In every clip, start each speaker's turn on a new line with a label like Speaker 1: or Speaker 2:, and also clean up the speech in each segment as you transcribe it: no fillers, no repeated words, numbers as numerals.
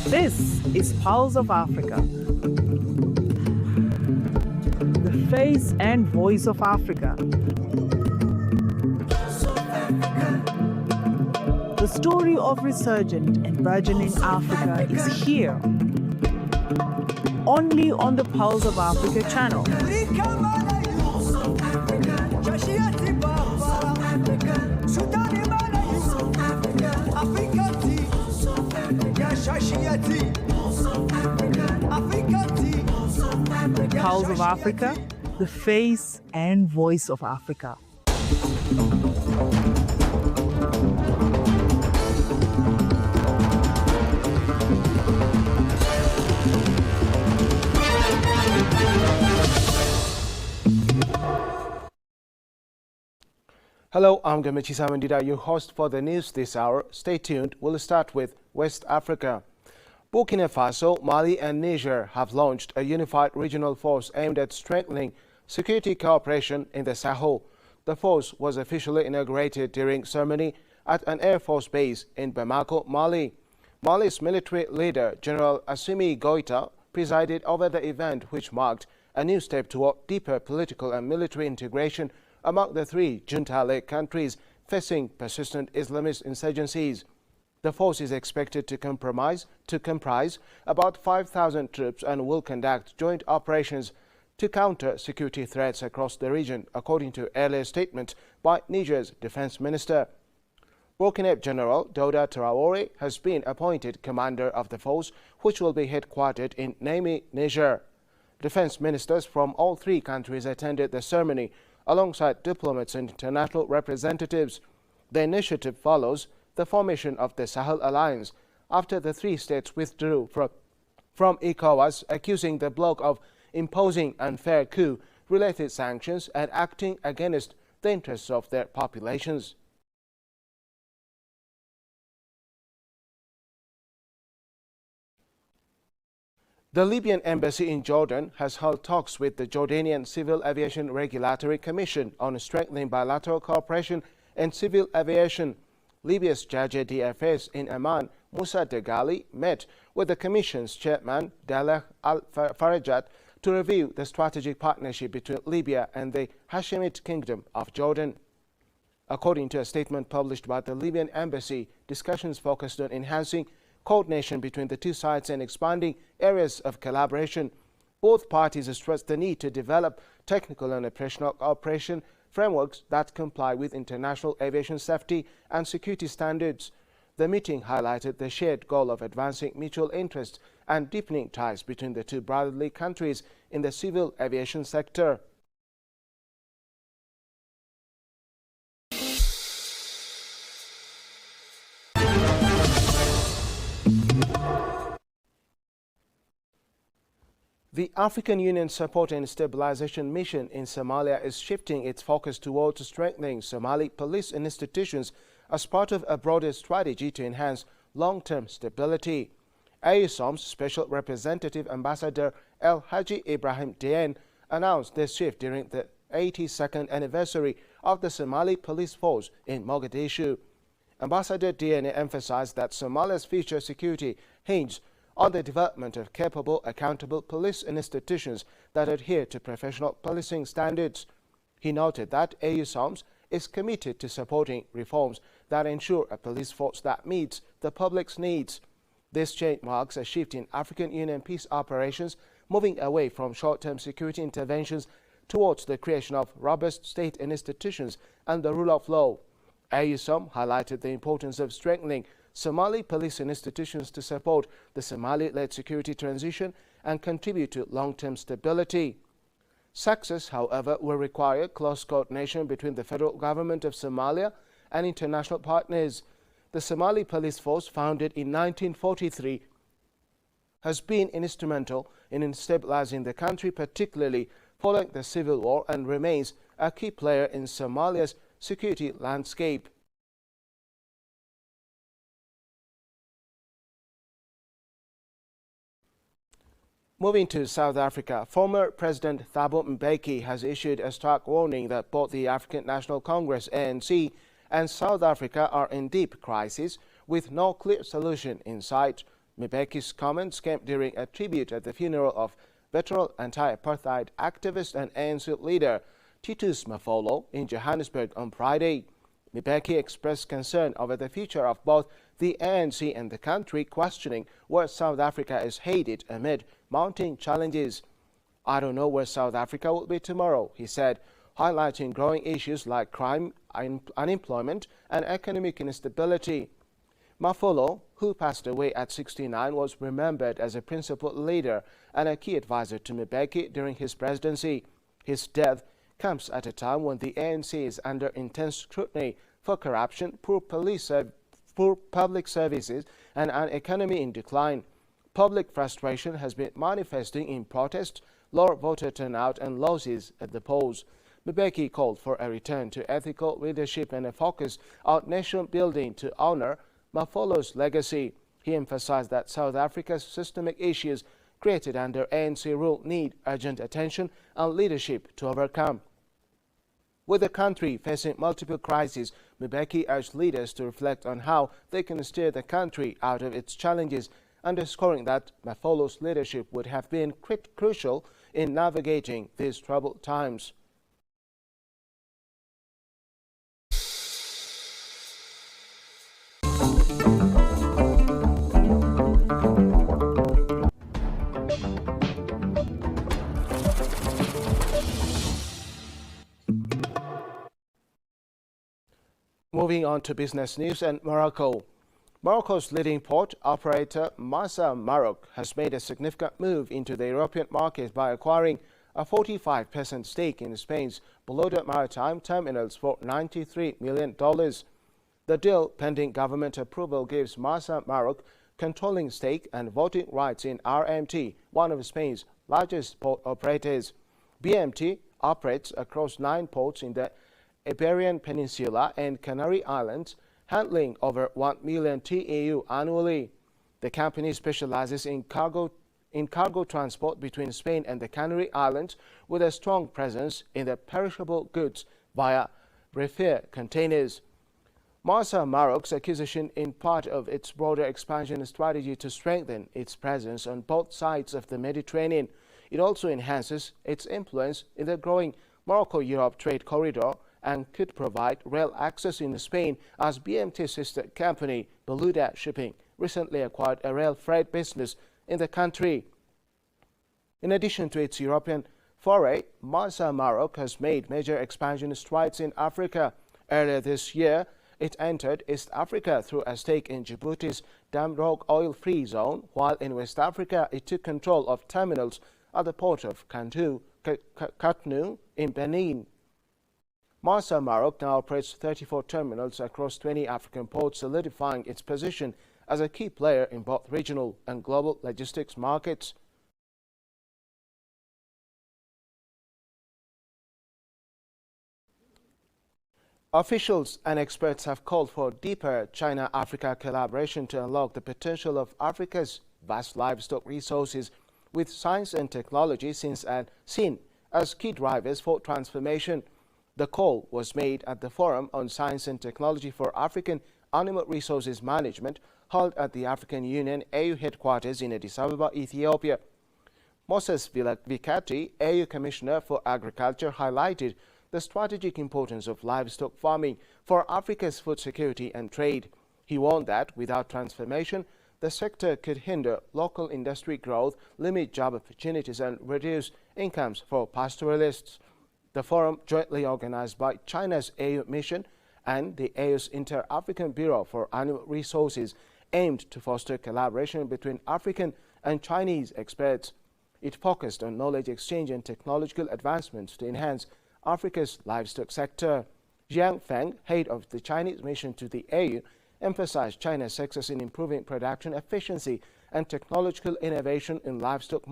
Speaker 1: This is Pulse of Africa, the face and voice of Africa. The story of resurgent and burgeoning Africa is here, only on the Pulse of Africa channel. Pulse of Africa, the face and voice of Africa.
Speaker 2: Hello, I'm Gamichi Samandida, your host for the news this hour. Stay tuned. We'll start with West Africa. Burkina Faso, Mali and Niger have launched a unified regional force aimed at strengthening security cooperation in the Sahel. The force was officially inaugurated during ceremony at an Air Force base in Bamako, Mali. Mali's military leader, General Assimi Goïta, presided over the event, which marked a new step toward deeper political and military integration among the three junta-led countries facing persistent Islamist insurgencies. The force is expected to comprise about 5,000 troops and will conduct joint operations to counter security threats across the region, according to earlier statement by Niger's defense minister. Burkina General Douda Traoré has been appointed commander of the force, which will be headquartered in Niamey, Niger. Defense ministers from all three countries attended the ceremony, alongside diplomats and international representatives. The initiative follows the formation of the Sahel Alliance after the three states withdrew from ECOWAS, accusing the bloc of imposing unfair coup-related sanctions and acting against the interests of their populations. The Libyan embassy in Jordan has held talks with the Jordanian Civil Aviation Regulatory Commission on strengthening bilateral cooperation in civil aviation. Libya's Chargé d'Affaires in Amman, Moussa Degali, met with the Commission's chairman, Daleh Al-Farajat, to review the strategic partnership between Libya and the Hashemite Kingdom of Jordan. According to a statement published by the Libyan embassy, discussions focused on enhancing coordination between the two sides and expanding areas of collaboration. Both parties stressed the need to develop technical and operational cooperation frameworks that comply with international aviation safety and security standards. The meeting highlighted the shared goal of advancing mutual interests and deepening ties between the two brotherly countries in the civil aviation sector. The African Union Support and Stabilization Mission in Somalia is shifting its focus towards strengthening Somali police institutions as part of a broader strategy to enhance long-term stability. AUSOM's Special Representative Ambassador El Haji Ibrahim Dieng announced this shift during the 82nd anniversary of the Somali Police Force in Mogadishu. Ambassador Dieng emphasized that Somalia's future security hinges on the development of capable, accountable police institutions that adhere to professional policing standards. He noted that AUSOMS is committed to supporting reforms that ensure a police force that meets the public's needs. This change marks a shift in African Union peace operations, moving away from short-term security interventions towards the creation of robust state institutions and the rule of law. AUSOM highlighted the importance of strengthening Somali police institutions to support the Somali-led security transition and contribute to long-term stability. Success, however, will require close coordination between the federal government of Somalia and international partners. The Somali Police Force, founded in 1943, has been instrumental in stabilizing the country, particularly following the civil war, and remains a key player in Somalia's security landscape. Moving to South Africa, former President Thabo Mbeki has issued a stark warning that both the African National Congress ANC and South Africa are in deep crisis with no clear solution in sight. Mbeki's comments came during a tribute at the funeral of veteran anti-apartheid activist and ANC leader Titus Mafolo in Johannesburg on Friday. Mbeki expressed concern over the future of both the ANC and the country, questioning where South Africa is headed amid mounting challenges. "I don't know where South Africa will be tomorrow," he said, highlighting growing issues like crime, unemployment, and economic instability. Mafolo, who passed away at 69, was remembered as a principal leader and a key advisor to Mbeki during his presidency. His death comes at a time when the ANC is under intense scrutiny for corruption, poor public services, and an economy in decline. Public frustration has been manifesting in protests, lower voter turnout, and losses at the polls. Mbeki called for a return to ethical leadership and a focus on nation building to honor Mafolo's legacy. He emphasized that South Africa's systemic issues created under ANC rule need urgent attention and leadership to overcome. With the country facing multiple crises, Mbeki urged leaders to reflect on how they can steer the country out of its challenges, underscoring that Mafolo's leadership would have been crucial in navigating these troubled times. Moving on to business news and Morocco. Morocco's leading port operator Massa Maroc has made a significant move into the European market by acquiring a 45% stake in Spain's Boluda maritime terminals for $93 million. The deal, pending government approval, gives Massa Maroc controlling stake and voting rights in RMT, one of Spain's largest port operators. BMT operates across 9 ports in the Iberian Peninsula and Canary Islands, handling over 1 million TEU annually. The company specializes in cargo transport between Spain and the Canary Islands, with a strong presence in the perishable goods via reefer containers. Massa Maroc's acquisition is part of its broader expansion strategy to strengthen its presence on both sides of the Mediterranean. It also enhances its influence in the growing Morocco-Europe trade corridor and could provide rail access in Spain, as BMT's sister company, Boluda Shipping, recently acquired a rail freight business in the country. In addition to its European foray, Massa Maroc has made major expansion strides in Africa. Earlier this year, it entered East Africa through a stake in Djibouti's Damrogue oil-free zone, while in West Africa it took control of terminals at the port of Cotonou in Benin. Massa Maroc now operates 34 terminals across 20 African ports, solidifying its position as a key player in both regional and global logistics markets. Officials and experts have called for deeper China-Africa collaboration to unlock the potential of Africa's vast livestock resources, with science and technology seen as key drivers for transformation. The call was made at the Forum on Science and Technology for African Animal Resources Management, held at the African Union AU headquarters in Addis Ababa, Ethiopia. Moses Vikati, AU Commissioner for Agriculture, highlighted the strategic importance of livestock farming for Africa's food security and trade. He warned that without transformation, the sector could hinder local industry growth, limit job opportunities, and reduce incomes for pastoralists. The forum, jointly organized by China's AU Mission and the AU's Inter-African Bureau for Animal Resources, aimed to foster collaboration between African and Chinese experts. It focused on knowledge exchange and technological advancements to enhance Africa's livestock sector. Jiang Feng, head of the Chinese mission to the AU, emphasized China's success in improving production efficiency and technological innovation in livestock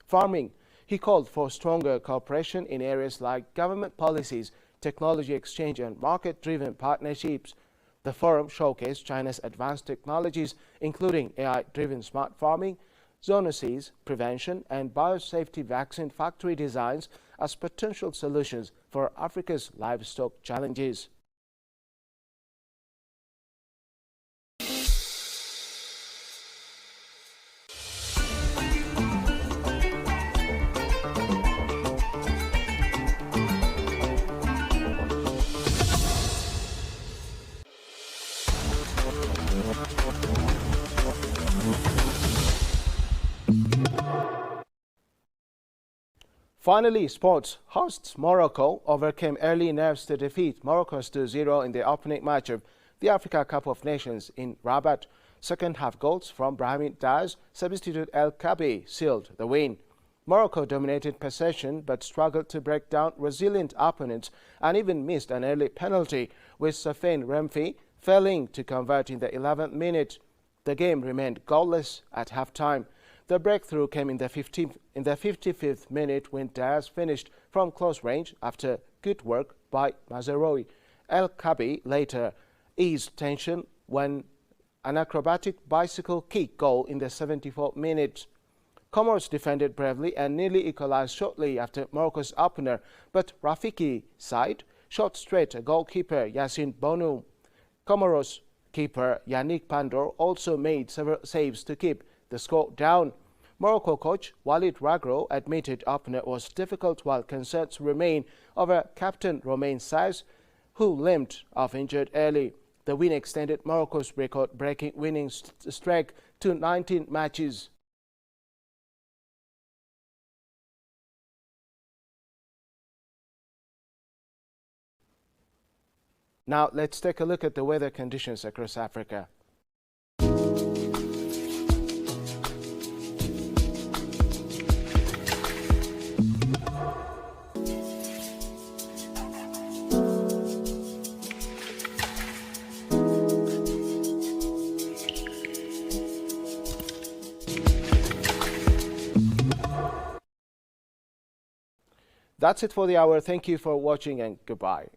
Speaker 2: farming. He called for stronger cooperation in areas like government policies, technology exchange, and market-driven partnerships. The forum showcased China's advanced technologies, including AI-driven smart farming, zoonosis prevention, and biosafety vaccine factory designs as potential solutions for Africa's livestock challenges. Finally, sports. Hosts Morocco overcame early nerves to defeat Morocco's 2-0 in the opening match of the Africa Cup of Nations in Rabat. Second half goals from Brahim Diaz, substitute El Kabi, sealed the win. Morocco dominated possession but struggled to break down resilient opponents and even missed an early penalty, with Safin Remfi failing to convert in the 11th minute. The game remained goalless at half-time. The breakthrough came in the 55th minute when Diaz finished from close range after good work by Mazraoui. El Kabi later eased tension when an acrobatic bicycle kick goal in the 74th minute. Comoros defended bravely and nearly equalized shortly after Morocco's opener, but Rafiki's side shot straight at goalkeeper Yassine Bounou. Comoros keeper Yannick Pandor also made several saves to keep the score down. Morocco coach Walid Ragro admitted opener was difficult, while concerns remain over captain Romain Saez, who limped off injured early. The win extended Morocco's record-breaking winning streak to 19 matches. Now let's take a look at the weather conditions across Africa. That's it for the hour. Thank you for watching and goodbye.